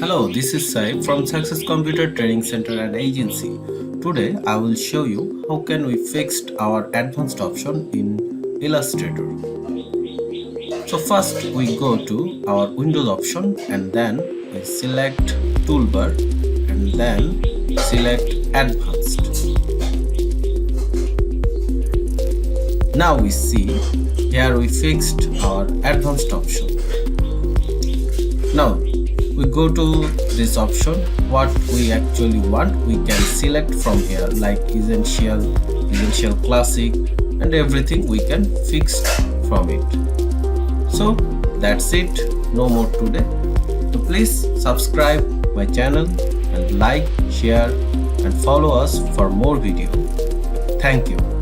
Hello, this is Sai from Success Computer Training Center and Agency. Today I will show you how can we fix our advanced option in Illustrator. So first we go to our Windows option and then we select Toolbar and then select Advanced. Now we see here we fixed our advanced option. Now we go to this option, what we actually want we can select from here, like essential, classic, and everything we can fix from it. So that's it, no more today. So please subscribe my channel and like, share and follow us for more video. Thank you.